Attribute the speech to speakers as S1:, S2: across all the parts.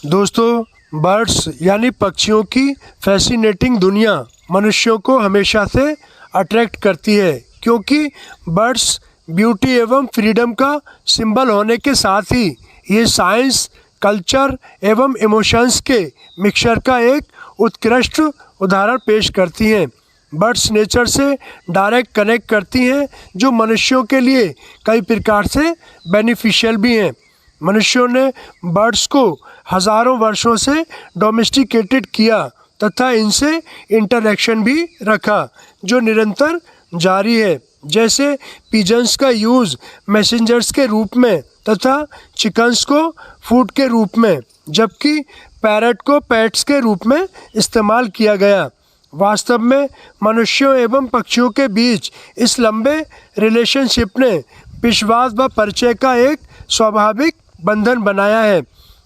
S1: दोस्तों, बर्ड्स यानी पक्षियों की फैसिनेटिंग दुनिया मनुष्यों को हमेशा से अट्रैक्ट करती है, क्योंकि बर्ड्स ब्यूटी एवं फ्रीडम का सिंबल होने के साथ ही ये साइंस, कल्चर एवं इमोशंस के मिक्सचर का एक उत्कृष्ट उदाहरण पेश करती हैं। बर्ड्स नेचर से डायरेक्ट कनेक्ट करती हैं, जो मनुष्यों के लिए कई प्रकार से बेनिफिशियल भी हैं। मनुष्यों ने बर्ड्स को हज़ारों वर्षों से डोमेस्टिकेटेड किया तथा इनसे इंटरेक्शन भी रखा, जो निरंतर जारी है। जैसे पिजन्स का यूज़ मैसेंजर्स के रूप में तथा चिकन्स को फूड के रूप में, जबकि पैरट को पेट्स के रूप में इस्तेमाल किया गया। वास्तव में मनुष्यों एवं पक्षियों के बीच इस लंबे रिलेशनशिप ने विश्वास व परिचय का एक स्वाभाविक बंधन बनाया है।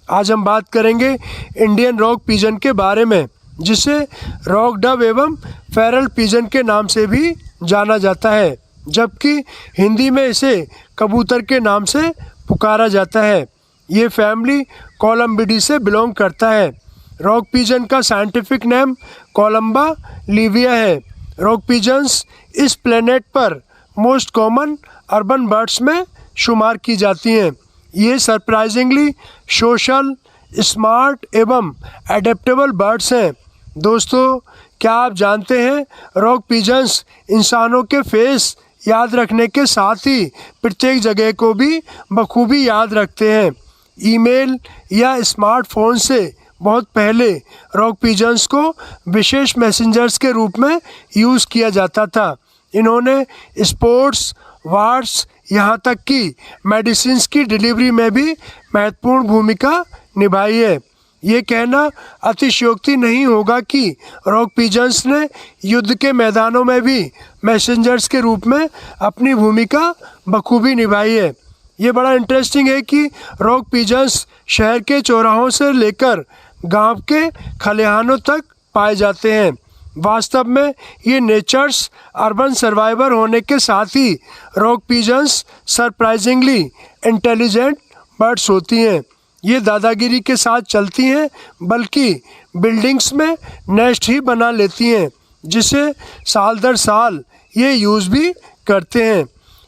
S1: आज हम बात करेंगे इंडियन रॉक पिजन के बारे में, जिसे रॉक डव एवं फेरल पिजन के नाम से भी जाना जाता है, जबकि हिंदी में इसे कबूतर के नाम से पुकारा जाता है। ये फैमिली कोलम्बिडी से बिलोंग करता है। रॉक पिजन का साइंटिफिक नेम कोलम्बा लिविया है। रॉक पिजन्स इस प्लेनेट पर मोस्ट कॉमन अर्बन बर्ड्स में शुमार की जाती हैं। ये सरप्राइजिंगली सोशल, स्मार्ट एवं एडेप्टेबल बर्ड्स हैं। दोस्तों, क्या आप जानते हैं रॉक पिजन्स इंसानों के फेस याद रखने के साथ ही प्रत्येक जगह को भी बखूबी याद रखते हैं। ईमेल या स्मार्टफोन से बहुत पहले रॉक पिजन्स को विशेष मैसेंजर्स के रूप में यूज़ किया जाता था। इन्होंने स्पोर्ट्स, वार्स, यहाँ तक कि मेडिसिन्स की डिलीवरी में भी महत्वपूर्ण भूमिका निभाई है। ये कहना अतिशयोक्ति नहीं होगा कि रॉक पिजन्स ने युद्ध के मैदानों में भी मैसेंजर्स के रूप में अपनी भूमिका बखूबी निभाई है। ये बड़ा इंटरेस्टिंग है कि रॉक पिजन्स शहर के चौराहों से लेकर गांव के खलिहानों तक पाए जाते हैं। वास्तव में ये नेचर्स अर्बन सर्वाइवर होने के साथ ही rock pigeons surprisingly intelligent birds होती हैं। ये दादागिरी के साथ चलती हैं, बल्कि बिल्डिंग्स में नेस्ट ही बना लेती हैं, जिसे साल दर साल ये यूज़ भी करते हैं।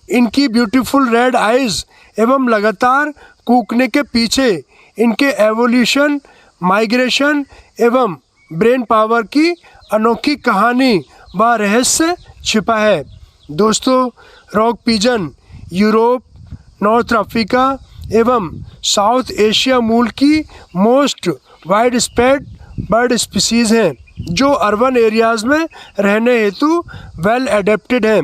S1: इनकी ब्यूटीफुल रेड आइज़ एवं लगातार कूकने के पीछे इनके एवोल्यूशन, माइग्रेशन एवं ब्रेन पावर की अनोखी कहानी व रहस्य छिपा है। दोस्तों, rock pigeon Europe, north Africa एवं साउथ एशिया मूल की most wide spread bird species हैं, जो अर्बन एरियाज़ में रहने हेतु वेल एडेप्टेड हैं।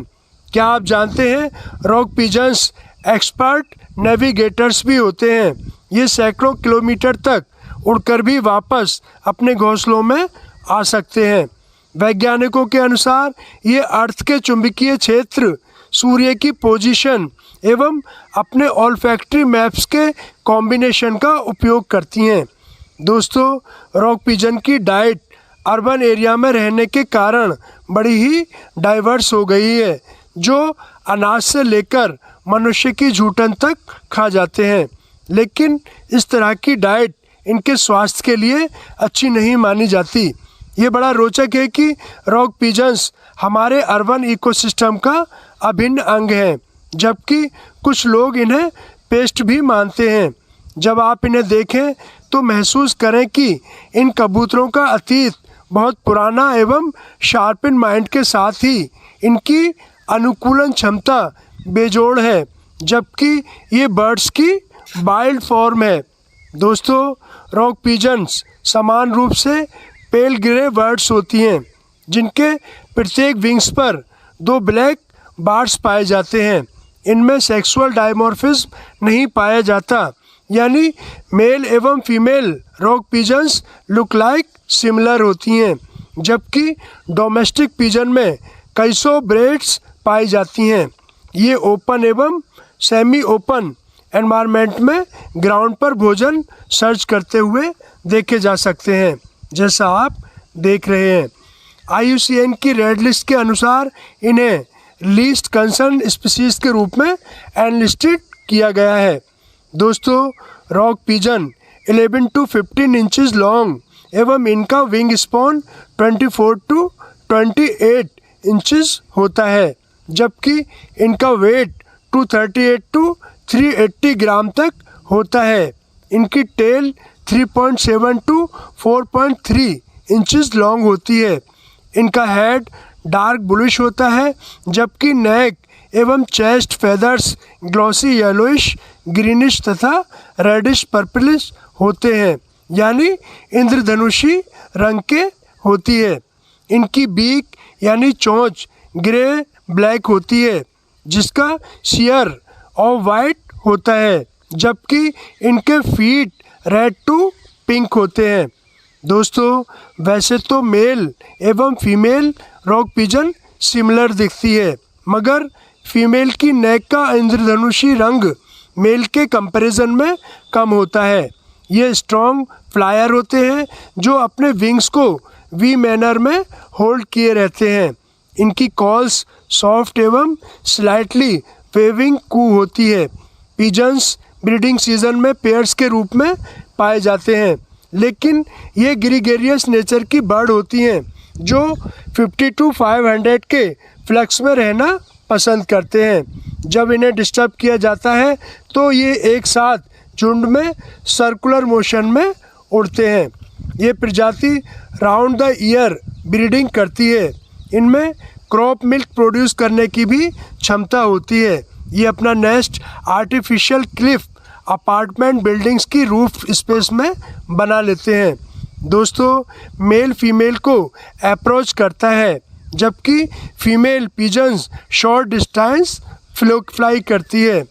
S1: क्या आप जानते हैं रॉक पिजन्स एक्सपर्ट नेविगेटर्स भी होते हैं। ये सैकड़ों किलोमीटर तक उड़कर भी वापस अपने घोंसलों में आ सकते हैं। वैज्ञानिकों के अनुसार ये अर्थ के चुंबकीय क्षेत्र, सूर्य की पोजीशन एवं अपने ऑल्फैक्टरी मैप्स के कॉम्बिनेशन का उपयोग करती हैं। दोस्तों, रॉक पिजन की डाइट अर्बन एरिया में रहने के कारण बड़ी ही डाइवर्स हो गई है, जो अनाज से लेकर मनुष्य की जूठन तक खा जाते हैं। लेकिन इस तरह की डाइट इनके स्वास्थ्य के लिए अच्छी नहीं मानी जाती। ये बड़ा रोचक है कि रॉक पिजन्स हमारे अर्बन इकोसिस्टम का अभिन्न अंग है, जबकि कुछ लोग इन्हें पेस्ट भी मानते हैं। जब आप इन्हें देखें तो महसूस करें कि इन कबूतरों का अतीत बहुत पुराना एवं शार्प इन माइंड के साथ ही इनकी अनुकूलन क्षमता बेजोड़ है, जबकि ये बर्ड्स की वाइल्ड फॉर्म है। दोस्तों, रॉक पिजन्स समान रूप से पेल ग्रे बर्ड्स होती हैं, जिनके प्रत्येक विंग्स पर 2 ब्लैक बार्स पाए जाते हैं। इनमें सेक्सुअल डायमॉर्फिज्म नहीं पाया जाता, यानी मेल एवं female rock pigeons look like similar होती हैं, जबकि डोमेस्टिक पिजन में कई सौ ब्रेड्स पाई जाती हैं। ये ओपन एवं सेमी ओपन एनवायरनमेंट में ग्राउंड पर भोजन सर्च करते हुए देखे जा सकते हैं, जैसा आप देख रहे हैं। IUCN की रेड लिस्ट के अनुसार इन्हें लीस्ट कंसर्न स्पीसीज के रूप में एनलिस्टेड किया गया है। दोस्तों, rock pigeon 11 to 15 inches long एवं इनका विंग स्पॉन 24 to 28 इंचज़ होता है, जबकि इनका वेट 238 to 380 ग्राम तक होता है। इनकी टेल 3.7 to 4.3 इंचज़ लॉन्ग होती है। इनका हेड डार्क ब्लूइश होता है, जबकि नेक एवं chest feathers glossy yellowish, greenish तथा रेडिश पर्पलिश होते हैं, यानी इंद्रधनुषी रंग के होती है। इनकी बीक यानी चोंच ग्रे ब्लैक होती है, जिसका सियर ऑफ वाइट होता है, जबकि इनके फीट रेड टू पिंक होते हैं। दोस्तों, वैसे तो मेल एवं फीमेल रॉक पिजन सिमिलर दिखती है, मगर फीमेल की नेक का इंद्रधनुषी रंग मेल के कंपैरिजन में कम होता है। ये स्ट्रॉन्ग फ्लायर होते हैं जो अपने विंग्स को वी मैनर में होल्ड किए रहते हैं। इनकी कॉल्स सॉफ्ट एवं स्लाइटली वेविंग कू होती है। पिजन्स ब्रीडिंग सीजन में पेयर्स के रूप में पाए जाते हैं, लेकिन ये ग्रीगेरियस नेचर की बर्ड होती हैं जो 50 to 500 के फ्लक्स में रहना पसंद करते हैं। जब इन्हें डिस्टर्ब किया जाता है तो ये एक साथ झुंड में सर्कुलर मोशन में उड़ते हैं। ये प्रजाति राउंड द ईयर ब्रीडिंग करती है। इनमें क्रॉप मिल्क प्रोड्यूस करने की भी क्षमता होती है। ये अपना nest artificial Cliff apartment buildings की रूफ स्पेस में बना लेते हैं। दोस्तों, मेल फीमेल को अप्रोच करता है, जबकि female pigeons short distance fly करती है।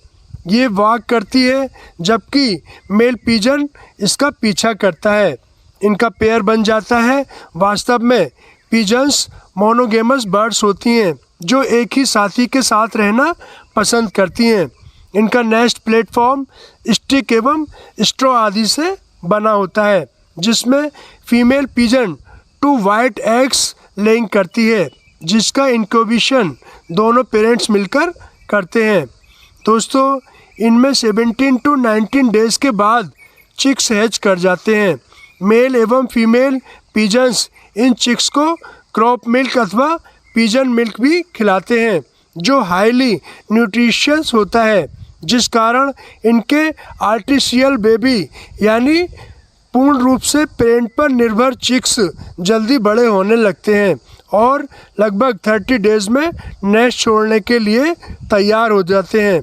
S1: ये वॉक करती है, जबकि मेल पिजन इसका पीछा करता है। इनका पेयर बन जाता है। वास्तव में पिजन्स मोनोगेमस बर्ड्स होती हैं जो एक ही साथी के साथ रहना पसंद करती हैं। इनका नेस्ट प्लेटफॉर्म स्टिक एवं स्ट्रॉ आदि से बना होता है, जिसमें female pigeon 2 white eggs laying करती है, जिसका इंक्यूबेशन दोनों पेरेंट्स मिलकर करते हैं। दोस्तों, इनमें 17 to 19 डेज़ के बाद चिक्स हैच कर जाते हैं। मेल एवं फीमेल पिजन्स इन चिक्स को क्रॉप मिल्क अथवा पिजन मिल्क भी खिलाते हैं, जो हाईली न्यूट्रिशियस होता है, जिस कारण इनके आर्टिफिशियल बेबी यानी पूर्ण रूप से पेरेंट पर निर्भर चिक्स जल्दी बड़े होने लगते हैं और लगभग 30 डेज़ में नेस्ट छोड़ने के लिए तैयार हो जाते हैं।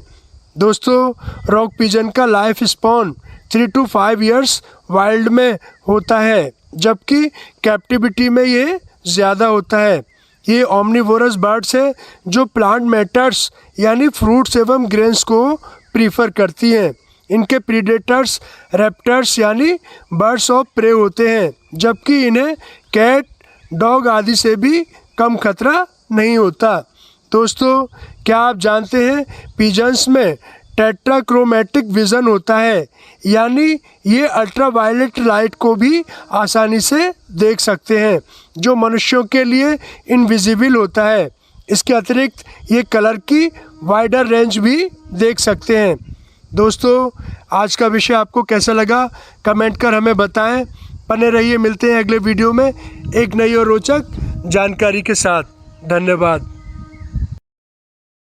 S1: दोस्तों, रॉक पिजन का life spawn 3 to 5 years wild में होता है, जबकि कैप्टिविटी में ये ज़्यादा होता है। ये ओमनिवोरस बर्ड्स है जो प्लांट मैटर्स यानी फ्रूट्स एवं ग्रेन्स को प्रीफर करती हैं। इनके प्रीडेटर्स रैप्टर्स यानी बर्ड्स ऑफ प्रे होते हैं, जबकि इन्हें कैट, डॉग आदि से भी कम खतरा नहीं होता। दोस्तों, क्या आप जानते हैं पिजन्स में टेट्राक्रोमेटिक विज़न होता है, यानी ये अल्ट्रावायलेट लाइट को भी आसानी से देख सकते हैं, जो मनुष्यों के लिए इनविजिबल होता है। इसके अतिरिक्त ये कलर की वाइडर रेंज भी देख सकते हैं। दोस्तों, आज का विषय आपको कैसा लगा कमेंट कर हमें बताएं। बने रहिए, मिलते हैं अगले वीडियो में एक नई और रोचक जानकारी के साथ। धन्यवाद।